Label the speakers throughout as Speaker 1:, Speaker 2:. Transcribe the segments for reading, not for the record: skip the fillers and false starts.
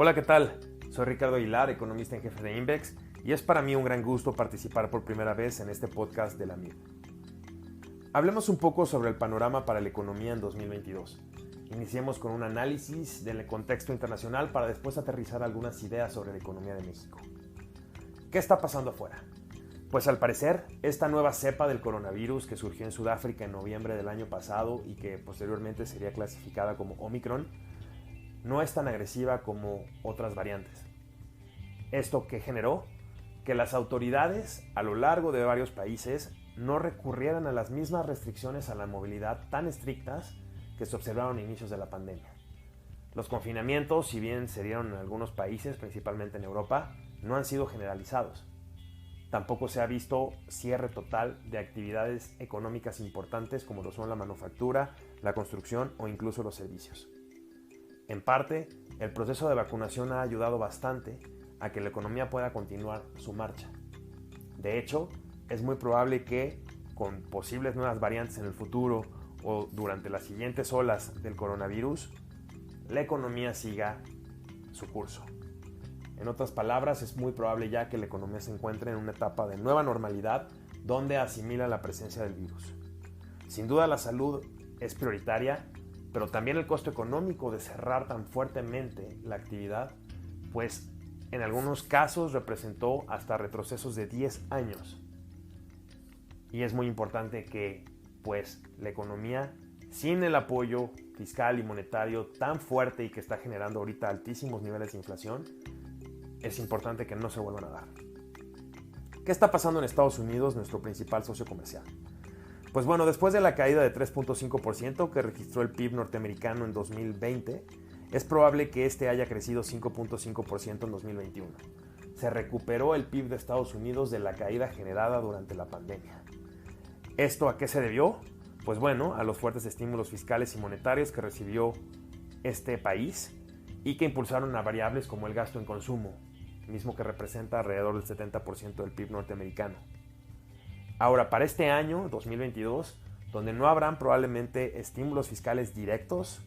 Speaker 1: Hola, ¿qué tal? Soy Ricardo Aguilar, economista en jefe de Invex, y es para mí un gran gusto participar por primera vez en este podcast de la MIB. Hablemos un poco sobre el panorama para la economía en 2022. Iniciemos con un análisis del contexto internacional para después aterrizar algunas ideas sobre la economía de México. ¿Qué está pasando afuera? Pues al parecer, esta nueva cepa del coronavirus que surgió en Sudáfrica en noviembre del año pasado y que posteriormente sería clasificada como Omicron, no es tan agresiva como otras variantes. ¿Esto qué generó? Que las autoridades a lo largo de varios países no recurrieran a las mismas restricciones a la movilidad tan estrictas que se observaron a inicios de la pandemia. Los confinamientos, si bien se dieron en algunos países, principalmente en Europa, no han sido generalizados. Tampoco se ha visto cierre total de actividades económicas importantes como lo son la manufactura, la construcción o incluso los servicios. En parte, el proceso de vacunación ha ayudado bastante a que la economía pueda continuar su marcha. De hecho, es muy probable que con posibles nuevas variantes en el futuro o durante las siguientes olas del coronavirus, la economía siga su curso. En otras palabras, es muy probable ya que la economía se encuentre en una etapa de nueva normalidad donde asimila la presencia del virus. Sin duda la salud es prioritaria, pero también el costo económico de cerrar tan fuertemente la actividad, pues en algunos casos representó hasta retrocesos de 10 años. Y es muy importante que pues la economía, sin el apoyo fiscal y monetario tan fuerte y que está generando ahorita altísimos niveles de inflación, es importante que no se vuelvan a dar. ¿Qué está pasando en Estados Unidos, nuestro principal socio comercial? Pues bueno, después de la caída de 3.5% que registró el PIB norteamericano en 2020, es probable que este haya crecido 5.5% en 2021. Se recuperó el PIB de Estados Unidos de la caída generada durante la pandemia. ¿Esto a qué se debió? Pues bueno, a los fuertes estímulos fiscales y monetarios que recibió este país y que impulsaron a variables como el gasto en consumo, mismo que representa alrededor del 70% del PIB norteamericano. Ahora, para este año, 2022, donde no habrán probablemente estímulos fiscales directos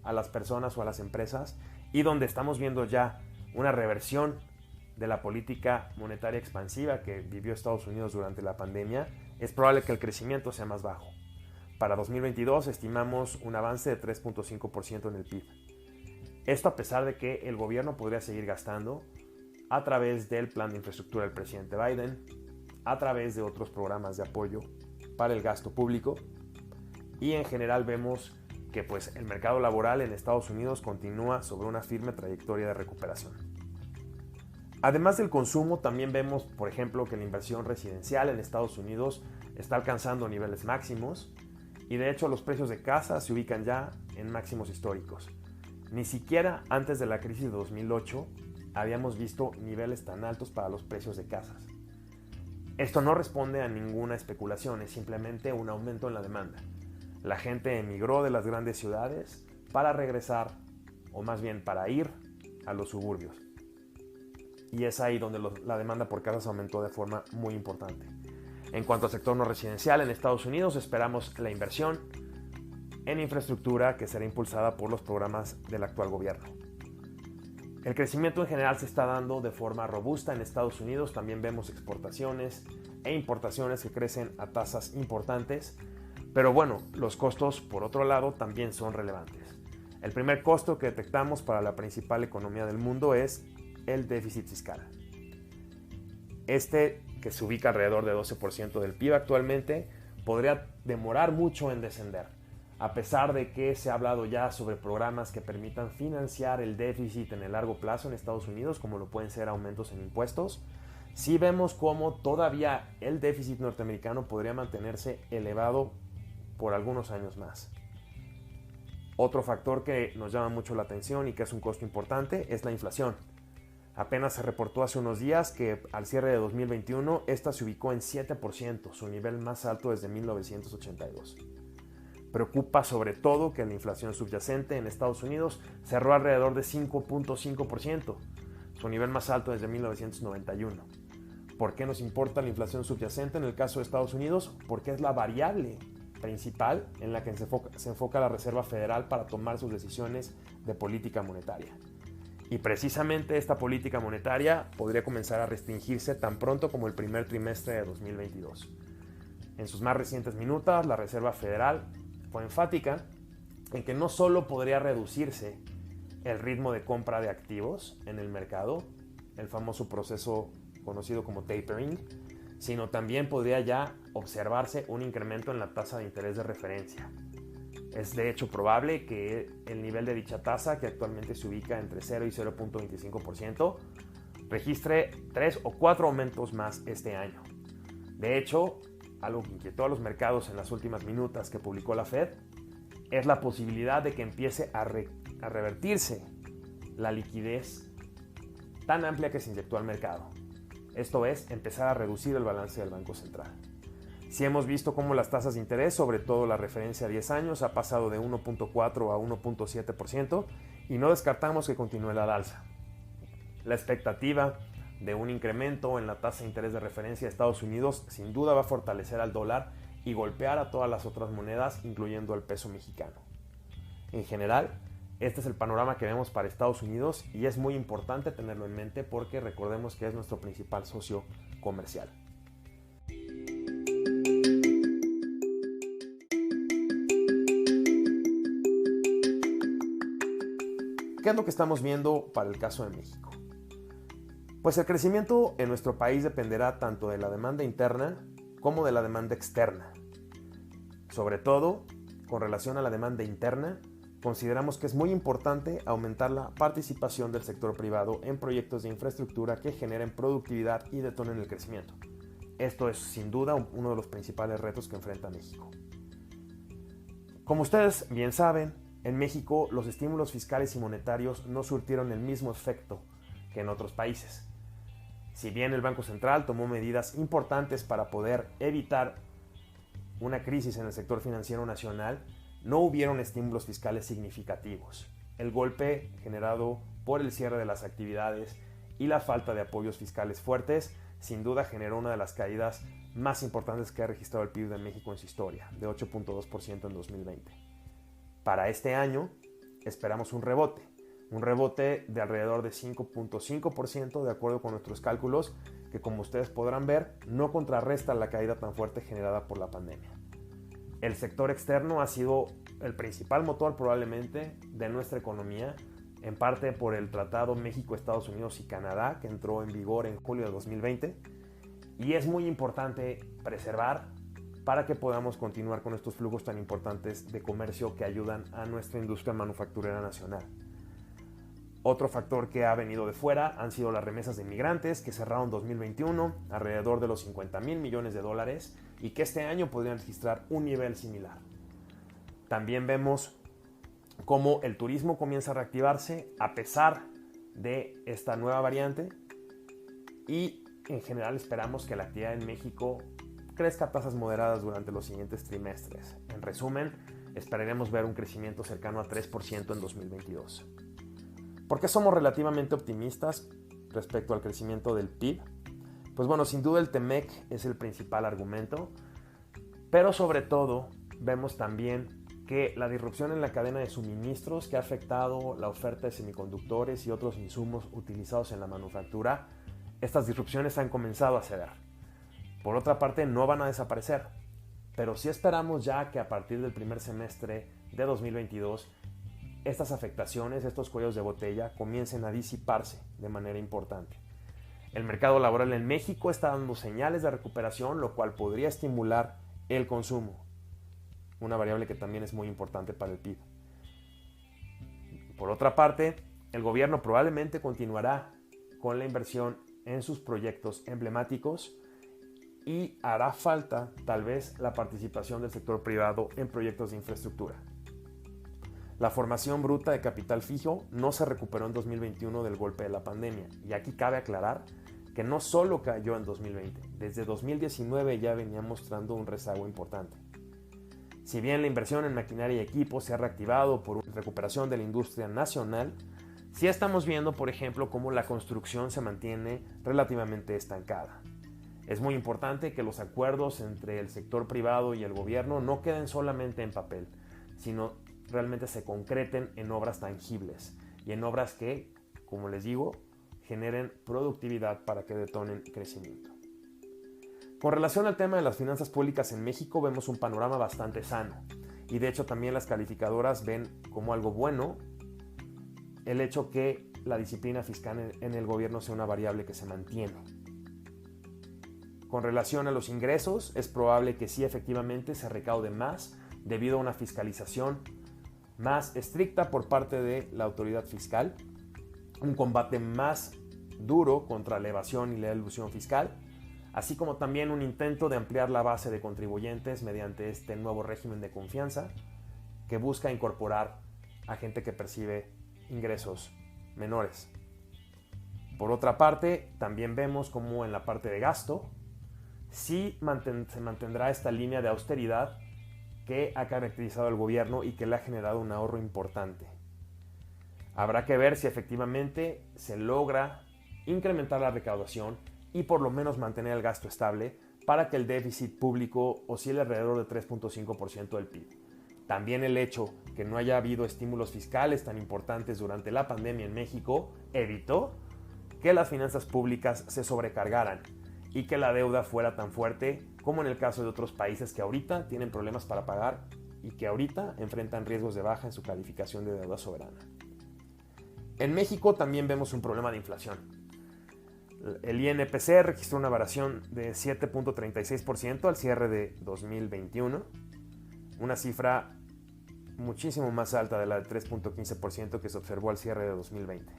Speaker 1: a las personas o a las empresas y donde estamos viendo ya una reversión de la política monetaria expansiva que vivió Estados Unidos durante la pandemia, es probable que el crecimiento sea más bajo. Para 2022 estimamos un avance de 3.5% en el PIB. Esto a pesar de que el gobierno podría seguir gastando a través del plan de infraestructura del presidente Biden, a través de otros programas de apoyo para el gasto público, y en general vemos que pues, el mercado laboral en Estados Unidos continúa sobre una firme trayectoria de recuperación. Además del consumo, también vemos, por ejemplo, que la inversión residencial en Estados Unidos está alcanzando niveles máximos y de hecho los precios de casas se ubican ya en máximos históricos. Ni siquiera antes de la crisis de 2008 habíamos visto niveles tan altos para los precios de casas. Esto no responde a ninguna especulación, es simplemente un aumento en la demanda. La gente emigró de las grandes ciudades para regresar, o más bien para ir a los suburbios. Y es ahí donde la demanda por casas aumentó de forma muy importante. En cuanto al sector no residencial en Estados Unidos, esperamos la inversión en infraestructura que será impulsada por los programas del actual gobierno. El crecimiento en general se está dando de forma robusta en Estados Unidos. También vemos exportaciones e importaciones que crecen a tasas importantes. Pero bueno, los costos, por otro lado, también son relevantes. El primer costo que detectamos para la principal economía del mundo es el déficit fiscal. Este, que se ubica alrededor de 12% del PIB actualmente, podría demorar mucho en descender. A pesar de que se ha hablado ya sobre programas que permitan financiar el déficit en el largo plazo en Estados Unidos, como lo pueden ser aumentos en impuestos, sí vemos cómo todavía el déficit norteamericano podría mantenerse elevado por algunos años más. Otro factor que nos llama mucho la atención y que es un costo importante es la inflación. Apenas se reportó hace unos días que al cierre de 2021 esta se ubicó en 7%, su nivel más alto desde 1982. Preocupa sobre todo que la inflación subyacente en Estados Unidos cerró alrededor de 5.5%, su nivel más alto desde 1991. ¿Por qué nos importa la inflación subyacente en el caso de Estados Unidos? Porque es la variable principal en la que se enfoca la Reserva Federal para tomar sus decisiones de política monetaria. Y precisamente esta política monetaria podría comenzar a restringirse tan pronto como el primer trimestre de 2022. En sus más recientes minutas, la Reserva Federal fue enfática en que no solo podría reducirse el ritmo de compra de activos en el mercado, el famoso proceso conocido como tapering, sino también podría ya observarse un incremento en la tasa de interés de referencia. Es de hecho probable que el nivel de dicha tasa, que actualmente se ubica entre 0 y 0.25%, registre 3 o 4 aumentos más este año. De hecho, algo que inquietó a los mercados en las últimas minutas que publicó la Fed es la posibilidad de que empiece a revertirse la liquidez tan amplia que se inyectó al mercado. Esto es, empezar a reducir el balance del Banco Central. Si hemos visto cómo las tasas de interés, sobre todo la referencia a 10 años, ha pasado de 1.4 a 1.7% y no descartamos que continúe la alza. La expectativa de un incremento en la tasa de interés de referencia de Estados Unidos sin duda va a fortalecer al dólar y golpear a todas las otras monedas, incluyendo el peso mexicano. En general, este es el panorama que vemos para Estados Unidos y es muy importante tenerlo en mente porque recordemos que es nuestro principal socio comercial. ¿Qué es lo que estamos viendo para el caso de México? Pues el crecimiento en nuestro país dependerá tanto de la demanda interna como de la demanda externa. Sobre todo, con relación a la demanda interna, consideramos que es muy importante aumentar la participación del sector privado en proyectos de infraestructura que generen productividad y detonen el crecimiento. Esto es sin duda uno de los principales retos que enfrenta México. Como ustedes bien saben, en México los estímulos fiscales y monetarios no surtieron el mismo efecto que en otros países. Si bien el Banco Central tomó medidas importantes para poder evitar una crisis en el sector financiero nacional, no hubieron estímulos fiscales significativos. El golpe generado por el cierre de las actividades y la falta de apoyos fiscales fuertes sin duda generó una de las caídas más importantes que ha registrado el PIB de México en su historia, de 8.2% en 2020. Para este año esperamos un rebote de alrededor de 5.5% de acuerdo con nuestros cálculos, que como ustedes podrán ver, no contrarresta la caída tan fuerte generada por la pandemia. El sector externo ha sido el principal motor probablemente de nuestra economía, en parte por el Tratado México, Estados Unidos y Canadá, que entró en vigor en julio de 2020, y es muy importante preservar para que podamos continuar con estos flujos tan importantes de comercio que ayudan a nuestra industria manufacturera nacional. Otro factor que ha venido de fuera han sido las remesas de inmigrantes, que cerraron 2021 alrededor de los 50,000 millones de dólares y que este año podrían registrar un nivel similar. También vemos cómo el turismo comienza a reactivarse a pesar de esta nueva variante y en general esperamos que la actividad en México crezca a tasas moderadas durante los siguientes trimestres. En resumen, esperaremos ver un crecimiento cercano a 3% en 2022. ¿Por qué somos relativamente optimistas respecto al crecimiento del PIB? Pues bueno, sin duda el TEMEC es el principal argumento, pero sobre todo vemos también que la disrupción en la cadena de suministros que ha afectado la oferta de semiconductores y otros insumos utilizados en la manufactura, estas disrupciones han comenzado a ceder. Por otra parte, no van a desaparecer, pero sí esperamos ya que a partir del primer semestre de 2022 estas afectaciones, estos cuellos de botella, comiencen a disiparse de manera importante. El mercado laboral en México está dando señales de recuperación, lo cual podría estimular el consumo, una variable que también es muy importante para el PIB. Por otra parte, el gobierno probablemente continuará con la inversión en sus proyectos emblemáticos y hará falta tal vez la participación del sector privado en proyectos de infraestructura. La formación bruta de capital fijo no se recuperó en 2021 del golpe de la pandemia, y aquí cabe aclarar que no solo cayó en 2020, desde 2019 ya venía mostrando un rezago importante. Si bien la inversión en maquinaria y equipos se ha reactivado por una recuperación de la industria nacional, sí estamos viendo, por ejemplo, cómo la construcción se mantiene relativamente estancada. Es muy importante que los acuerdos entre el sector privado y el gobierno no queden solamente en papel, sino realmente se concreten en obras tangibles y en obras que como les digo, generen productividad para que detonen crecimiento. Con relación al tema de las finanzas públicas en México, vemos un panorama bastante sano. Y de hecho también las calificadoras ven como algo bueno el hecho que la disciplina fiscal en el gobierno sea una variable que se mantiene. Con relación a los ingresos, es probable que sí efectivamente se recaude más debido a una fiscalización más estricta por parte de la autoridad fiscal, un combate más duro contra la evasión y la elusión fiscal, así como también un intento de ampliar la base de contribuyentes mediante este nuevo régimen de confianza que busca incorporar a gente que percibe ingresos menores. Por otra parte, también vemos como en la parte de gasto sí se mantendrá esta línea de austeridad que ha caracterizado al gobierno y que le ha generado un ahorro importante. Habrá que ver si efectivamente se logra incrementar la recaudación y por lo menos mantener el gasto estable para que el déficit público oscile alrededor del 3.5% del PIB. También el hecho que no haya habido estímulos fiscales tan importantes durante la pandemia en México evitó que las finanzas públicas se sobrecargaran y que la deuda fuera tan fuerte como en el caso de otros países que ahorita tienen problemas para pagar y que ahorita enfrentan riesgos de baja en su calificación de deuda soberana. En México también vemos un problema de inflación. El INPC registró una variación de 7.36% al cierre de 2021, una cifra muchísimo más alta de la del 3.15% que se observó al cierre de 2020.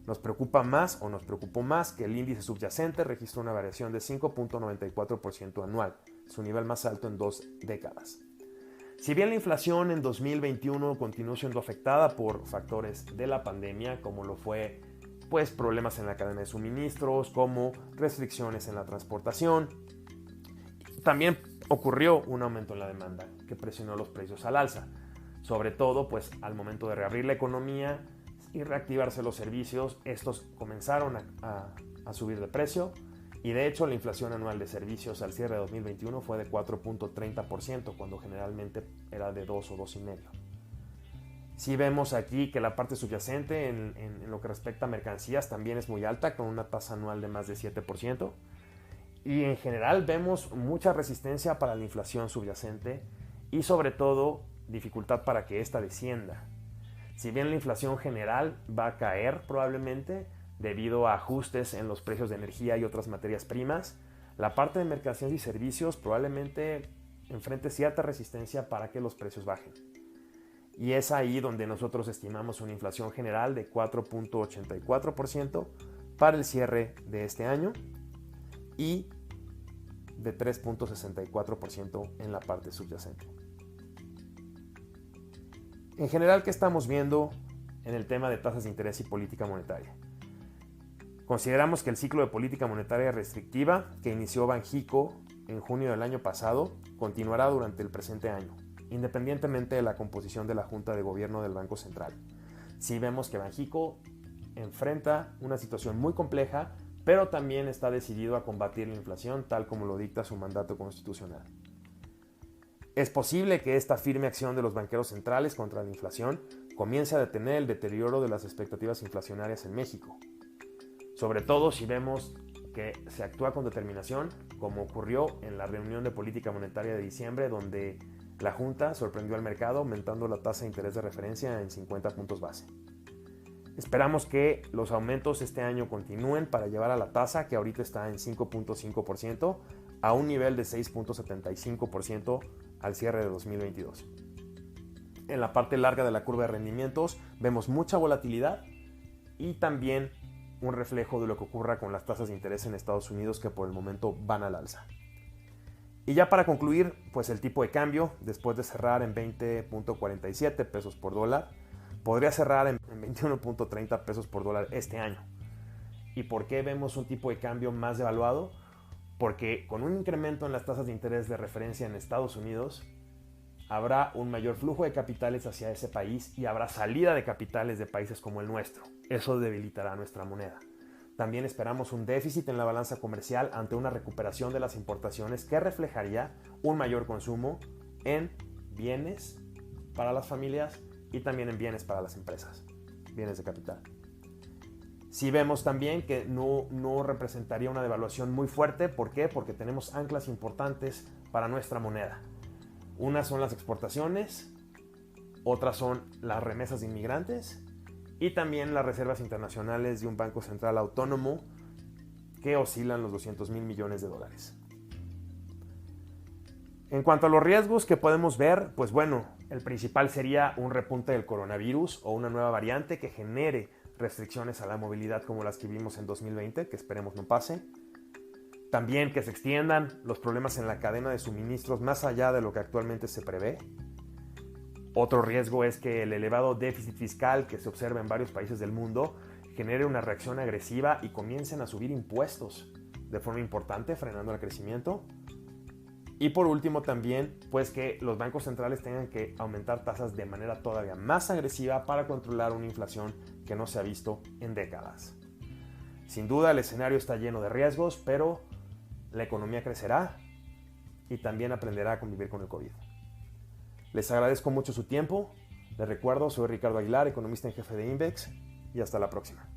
Speaker 1: Nos preocupó más que el índice subyacente registró una variación de 5.94% anual, su nivel más alto en 2 décadas. Si bien la inflación en 2021 continuó siendo afectada por factores de la pandemia, como lo fue problemas en la cadena de suministros, como restricciones en la transportación, también ocurrió un aumento en la demanda que presionó los precios al alza, sobre todo al momento de reabrir la economía y reactivarse los servicios. Estos comenzaron a subir de precio y de hecho la inflación anual de servicios al cierre de 2021 fue de 4.30% cuando generalmente era de 2 o 2,5%. Sí vemos aquí que la parte subyacente en lo que respecta a mercancías también es muy alta, con una tasa anual de más de 7%. Y en general vemos mucha resistencia para la inflación subyacente y sobre todo dificultad para que ésta descienda. Si bien la inflación general va a caer probablemente debido a ajustes en los precios de energía y otras materias primas, la parte de mercancías y servicios probablemente enfrente cierta resistencia para que los precios bajen. Y es ahí donde nosotros estimamos una inflación general de 4.84% para el cierre de este año y de 3.64% en la parte subyacente. En general, ¿qué estamos viendo en el tema de tasas de interés y política monetaria? Consideramos que el ciclo de política monetaria restrictiva que inició Banxico en junio del año pasado continuará durante el presente año, independientemente de la composición de la Junta de Gobierno del Banco Central. Sí vemos que Banxico enfrenta una situación muy compleja, pero también está decidido a combatir la inflación tal como lo dicta su mandato constitucional. Es posible que esta firme acción de los banqueros centrales contra la inflación comience a detener el deterioro de las expectativas inflacionarias en México, sobre todo si vemos que se actúa con determinación, como ocurrió en la reunión de política monetaria de diciembre, donde la Junta sorprendió al mercado aumentando la tasa de interés de referencia en 50 puntos base. Esperamos que los aumentos este año continúen para llevar a la tasa, que ahorita está en 5.5%, a un nivel de 6.75% al cierre de 2022. En la parte larga de la curva de rendimientos vemos mucha volatilidad y también un reflejo de lo que ocurra con las tasas de interés en Estados Unidos, que por el momento van al alza. Y ya para concluir, el tipo de cambio, después de cerrar en 20.47 pesos por dólar, podría cerrar en 21.30 pesos por dólar este año. ¿Y por qué vemos un tipo de cambio más devaluado? Porque con un incremento en las tasas de interés de referencia en Estados Unidos, habrá un mayor flujo de capitales hacia ese país y habrá salida de capitales de países como el nuestro. Eso debilitará nuestra moneda. También esperamos un déficit en la balanza comercial ante una recuperación de las importaciones que reflejaría un mayor consumo en bienes para las familias y también en bienes para las empresas, bienes de capital. Sí vemos también que no representaría una devaluación muy fuerte. ¿Por qué? Porque tenemos anclas importantes para nuestra moneda. Unas son las exportaciones, otras son las remesas de inmigrantes y también las reservas internacionales de un banco central autónomo que oscilan los 200,000 millones de dólares. En cuanto a los riesgos que podemos ver, pues bueno, el principal sería un repunte del coronavirus o una nueva variante que genere restricciones a la movilidad como las que vimos en 2020, que esperemos no pase. También que se extiendan los problemas en la cadena de suministros más allá de lo que actualmente se prevé. Otro riesgo es que el elevado déficit fiscal que se observa en varios países del mundo genere una reacción agresiva y comiencen a subir impuestos de forma importante, frenando el crecimiento. Y por último también, pues que los bancos centrales tengan que aumentar tasas de manera todavía más agresiva para controlar una inflación que no se ha visto en décadas. Sin duda el escenario está lleno de riesgos, pero la economía crecerá y también aprenderá a convivir con el COVID. Les agradezco mucho su tiempo. Les recuerdo, soy Ricardo Aguilar, economista en jefe de Invex, y hasta la próxima.